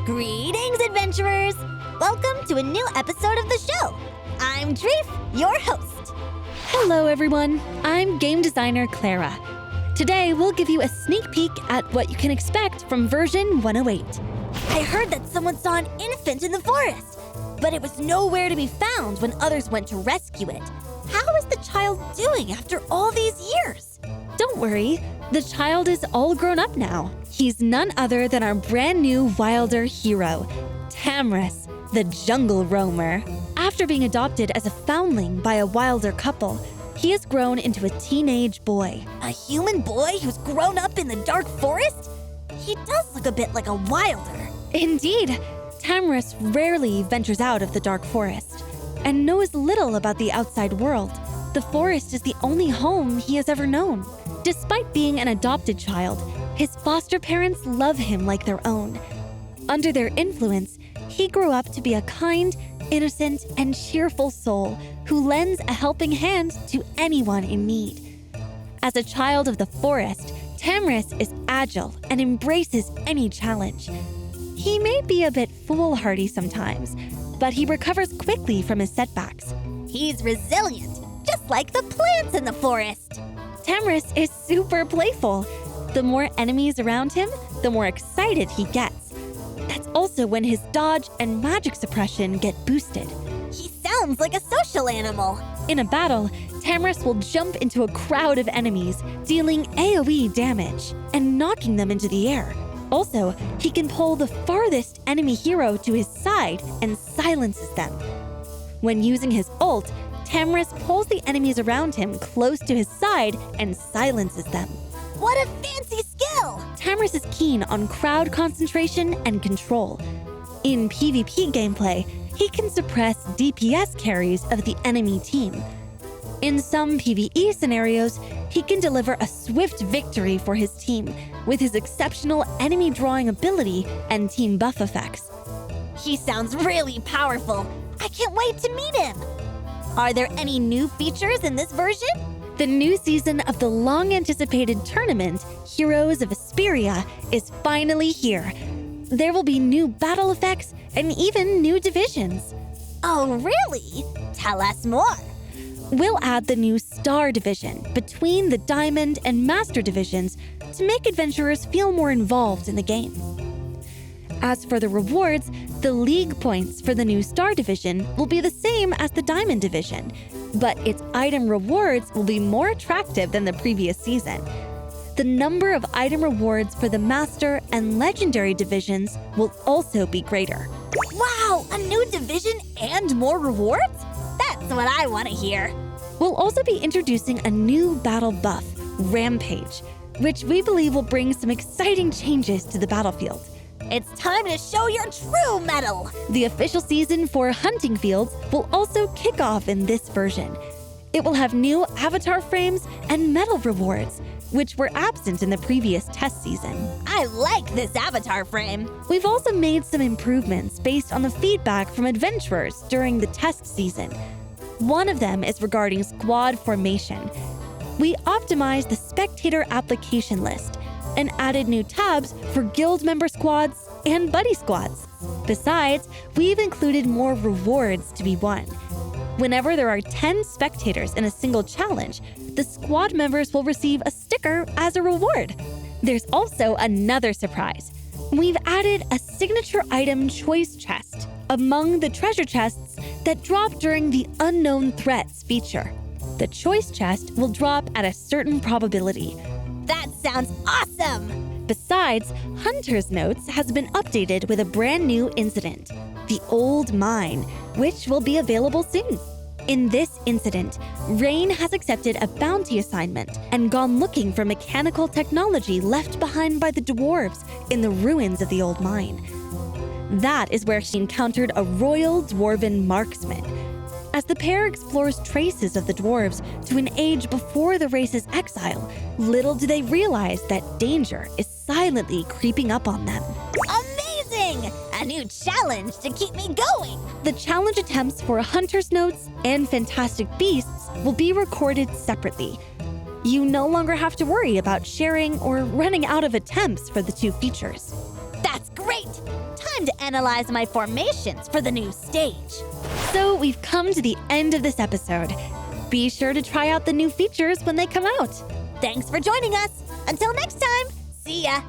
Greetings, adventurers! Welcome to a new episode of the show. I'm Dreef, your host. Hello, everyone. I'm game designer Clara. Today, we'll give you a sneak peek at what you can expect from version 108. I heard that someone saw an infant in the forest, but it was nowhere to be found when others went to rescue it. How is the child doing after all these years? Don't worry, the child is all grown up now. He's none other than our brand new wilder hero, Tamrus, the jungle roamer. After being adopted as a foundling by a wilder couple, he has grown into a teenage boy. A human boy who's grown up in the dark forest? He does look a bit like a wilder. Indeed, Tamrus rarely ventures out of the dark forest and knows little about the outside world. The forest is the only home he has ever known. Despite being an adopted child, his foster parents love him like their own. Under their influence, he grew up to be a kind, innocent, and cheerful soul who lends a helping hand to anyone in need. As a child of the forest, Tamrus is agile and embraces any challenge. He may be a bit foolhardy sometimes, but he recovers quickly from his setbacks. He's resilient, just like the plants in the forest. Tamrus is super playful. The more enemies around him, the more excited he gets. That's also when his dodge and magic suppression get boosted. He sounds like a social animal. In a battle, Tamrus will jump into a crowd of enemies, dealing AoE damage and knocking them into the air. Also, he can pull the farthest enemy hero to his side and silences them. When using his ult, Tamrus pulls the enemies around him close to his side and silences them. What a fancy skill! Tamrus is keen on crowd concentration and control. In PvP gameplay, he can suppress DPS carries of the enemy team. In some PvE scenarios, he can deliver a swift victory for his team with his exceptional enemy drawing ability and team buff effects. He sounds really powerful. I can't wait to meet him. Are there any new features in this version? The new season of the long-anticipated tournament, Heroes of Esperia, is finally here. There will be new battle effects and even new divisions. Oh, really? Tell us more. We'll add the new Star Division between the Diamond and Master divisions to make adventurers feel more involved in the game. As for the rewards, the league points for the new Star Division will be the same as the Diamond Division, but its item rewards will be more attractive than the previous season. The number of item rewards for the Master and Legendary divisions will also be greater. Wow, a new division and more rewards? That's what I want to hear. We'll also be introducing a new battle buff, Rampage, which we believe will bring some exciting changes to the battlefield. It's time to show your true mettle! The official season for Hunting Fields will also kick off in this version. It will have new avatar frames and medal rewards, which were absent in the previous test season. I like this avatar frame. We've also made some improvements based on the feedback from adventurers during the test season. One of them is regarding squad formation. We optimized the spectator application list and added new tabs for guild member squads and buddy squads. Besides, we've included more rewards to be won. Whenever there are 10 spectators in a single challenge, the squad members will receive a sticker as a reward. There's also another surprise. We've added a signature item choice chest among the treasure chests that drop during the Unknown Threats feature. The choice chest will drop at a certain probability. That sounds awesome! Besides, Hunter's Notes has been updated with a brand new incident, the Old Mine, which will be available soon. In this incident, Rain has accepted a bounty assignment and gone looking for mechanical technology left behind by the dwarves in the ruins of the old mine. That is where she encountered a royal dwarven marksman. As the pair explores traces of the dwarves to an age before the race's exile, little do they realize that danger is silently creeping up on them. Amazing! A new challenge to keep me going! The challenge attempts for Hunter's Notes and Fantastic Beasts will be recorded separately. You no longer have to worry about sharing or running out of attempts for the two features. That's great! Time time to analyze my formations for the new stage. So we've come to the end of this episode. Be sure to try out the new features when they come out. Thanks for joining us. Until next time, see ya!